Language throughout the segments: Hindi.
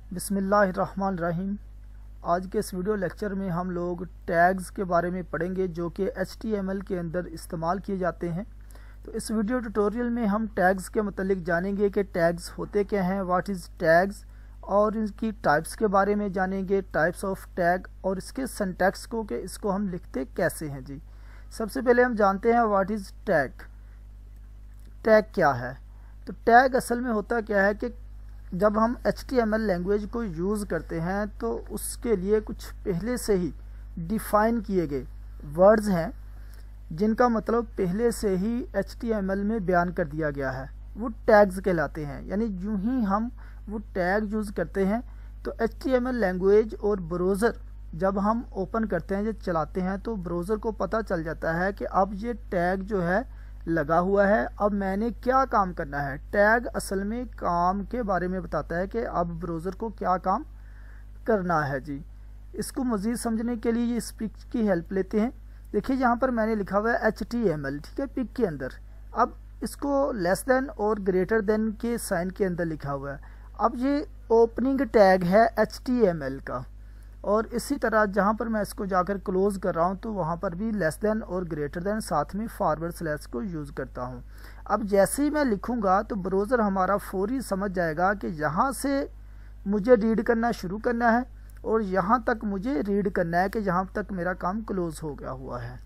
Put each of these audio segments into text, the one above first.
बिस्मिल्लाहिर्रहमानिर्रहीम। आज के इस वीडियो लेक्चर में हम लोग टैग्स के बारे में पढ़ेंगे जो कि HTML के अंदर इस्तेमाल किए जाते हैं। तो इस वीडियो ट्यूटोरियल में हम टैग्स के मतलब जानेंगे कि टैग्स होते क्या हैं, व्हाट इज़ टैग्स, और इनकी टाइप्स के बारे में जानेंगे, टाइप्स ऑफ टैग, और इसके सिंटैक्स को कि इसको हम लिखते कैसे हैं जी। सबसे पहले हम जानते हैं व्हाट इज़ टैग। टैग क्या है? तो टैग असल में होता क्या है कि जब हम HTML लैंग्वेज को यूज़ करते हैं तो उसके लिए कुछ पहले से ही डिफ़ाइन किए गए वर्ड्स हैं जिनका मतलब पहले से ही HTML में बयान कर दिया गया है, वो टैग्स कहलाते हैं। यानी यूं ही हम वो टैग यूज़ करते हैं तो HTML लैंग्वेज और ब्राउज़र जब हम ओपन करते हैं, जब चलाते हैं, तो ब्राउज़र को पता चल जाता है कि अब ये टैग जो है लगा हुआ है, अब मैंने क्या काम करना है। टैग असल में काम के बारे में बताता है कि अब ब्राउज़र को क्या काम करना है जी। इसको मज़ीद समझने के लिए इस पिक की हेल्प लेते हैं। देखिए यहाँ पर मैंने लिखा हुआ है HTML, ठीक है, पिक के अंदर। अब इसको लेस देन और ग्रेटर देन के साइन के अंदर लिखा हुआ है। अब ये ओपनिंग टैग है HTML का, और इसी तरह जहाँ पर मैं इसको जाकर क्लोज कर रहा हूँ तो वहाँ पर भी लेस देन और ग्रेटर देन साथ में फॉरवर्ड स्लैश को यूज़ करता हूँ। अब जैसे ही मैं लिखूँगा तो ब्राउज़र हमारा फौरी समझ जाएगा कि यहाँ से मुझे रीड करना शुरू करना है और यहाँ तक मुझे रीड करना है कि यहाँ तक मेरा काम क्लोज हो गया हुआ है।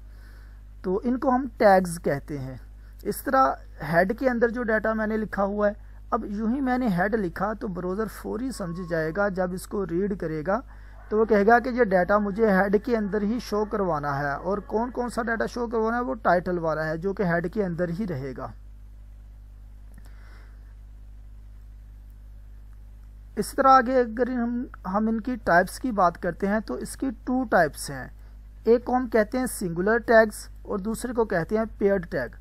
तो इनको हम टैग्स कहते हैं। इस तरह हेड के अंदर जो डाटा मैंने लिखा हुआ है, अब यूँ ही मैंने हेड लिखा तो ब्राउज़र फौरी समझ जाएगा, जब इसको रीड करेगा तो वो कहेगा कि ये डाटा मुझे हेड के अंदर ही शो करवाना है। और कौन कौन सा डाटा शो करवाना है? वो टाइटल वाला है जो कि हेड के अंदर ही रहेगा। इस तरह आगे अगर हम इनकी टाइप्स की बात करते हैं तो इसकी टू टाइप्स हैं। एक को हम कहते हैं सिंगुलर टैग्स और दूसरे को कहते हैं पेयर्ड टैग।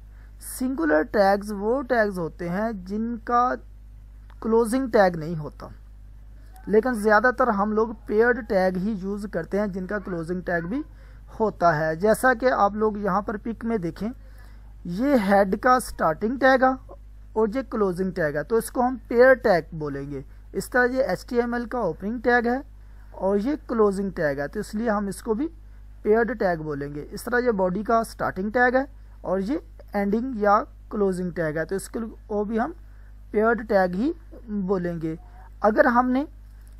सिंगुलर टैग्स वो टैग्स होते हैं जिनका क्लोजिंग टैग नहीं होता, लेकिन ज़्यादातर हम लोग पेयर्ड टैग ही यूज़ करते हैं जिनका क्लोजिंग टैग भी होता है। जैसा कि आप लोग यहाँ पर पिक में देखें, ये हेड का स्टार्टिंग टैग है और ये क्लोजिंग टैग है, तो इसको हम पेयर टैग बोलेंगे। इस तरह ये HTML का ओपनिंग टैग है और ये क्लोजिंग टैग है, तो इसलिए हम इसको भी पेयर्ड टैग बोलेंगे। इस तरह ये बॉडी का स्टार्टिंग टैग है और ये एंडिंग या क्लोजिंग टैग है, तो इसको भी हम पेयर्ड टैग ही बोलेंगे। अगर हमने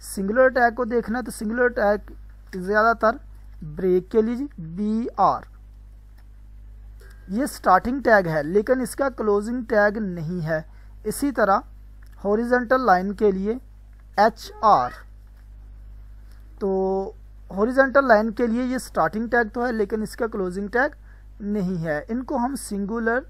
सिंगुलर टैग को देखना है तो सिंगुलर टैग ज़्यादातर ब्रेक के लिए BR, ये स्टार्टिंग टैग है लेकिन इसका क्लोजिंग टैग नहीं है। इसी तरह हॉरिजॉन्टल लाइन के लिए HR, तो हॉरिजॉन्टल लाइन के लिए ये स्टार्टिंग टैग तो है लेकिन इसका क्लोजिंग टैग नहीं है। इनको हम सिंगुलर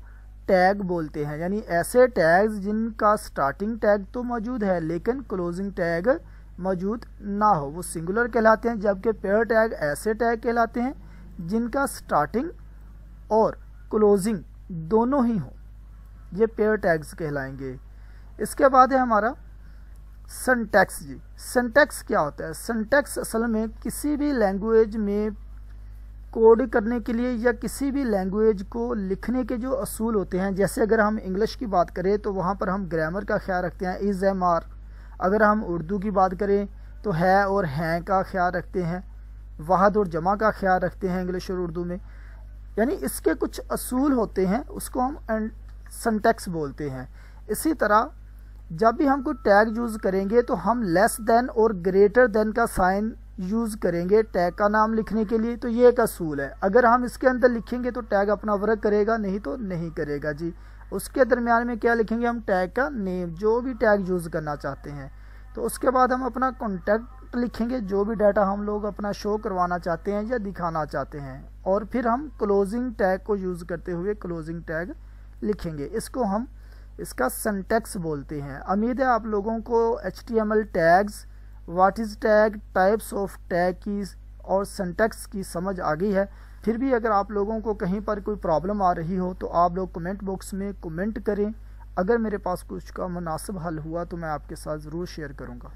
टैग बोलते हैं, यानी ऐसे टैग्स जिनका स्टार्टिंग टैग तो मौजूद है लेकिन क्लोजिंग टैग मौजूद ना हो, वो सिंगुलर कहलाते हैं। जबकि पेयर टैग ऐसे टैग कहलाते हैं जिनका स्टार्टिंग और क्लोजिंग दोनों ही हो, ये पेयर टैग्स कहलाएंगे। इसके बाद है हमारा सिंटैक्स जी। सिंटैक्स क्या होता है? सिंटैक्स असल में किसी भी लैंग्वेज में कोड करने के लिए या किसी भी लैंग्वेज को लिखने के जो असूल होते हैं, जैसे अगर हम इंग्लिश की बात करें तो वहाँ पर हम ग्रामर का ख्याल रखते हैं, इज़ एम आर। अगर हम उर्दू की बात करें तो है और हैं का ख्याल रखते हैं, वाहद और जमा का ख्याल रखते हैं इंग्लिश और उर्दू में। यानी इसके कुछ असूल होते हैं, उसको हम सिंटैक्स बोलते हैं। इसी तरह जब भी हम कोई टैग यूज़ करेंगे तो हम लेस देन और ग्रेटर देन का साइन यूज़ करेंगे टैग का नाम लिखने के लिए, तो ये एक असूल है। अगर हम इसके अंदर लिखेंगे तो टैग अपना वर्क करेगा, नहीं तो नहीं करेगा जी। उसके दरमियान में क्या लिखेंगे? हम टैग का नेम, जो भी टैग यूज़ करना चाहते हैं। तो उसके बाद हम अपना कॉन्टैक्ट लिखेंगे, जो भी डाटा हम लोग अपना शो करवाना चाहते हैं या दिखाना चाहते हैं, और फिर हम क्लोजिंग टैग को यूज़ करते हुए क्लोजिंग टैग लिखेंगे। इसको हम इसका सिंटैक्स बोलते हैं। उम्मीद है आप लोगों को HTML tags, what is tag, types of tag की और सिंटैक्स की समझ आ गई है। फिर भी अगर आप लोगों को कहीं पर कोई प्रॉब्लम आ रही हो तो आप लोग कमेंट बॉक्स में कमेंट करें। अगर मेरे पास कुछ का मुनासिब हल हुआ तो मैं आपके साथ ज़रूर शेयर करूँगा।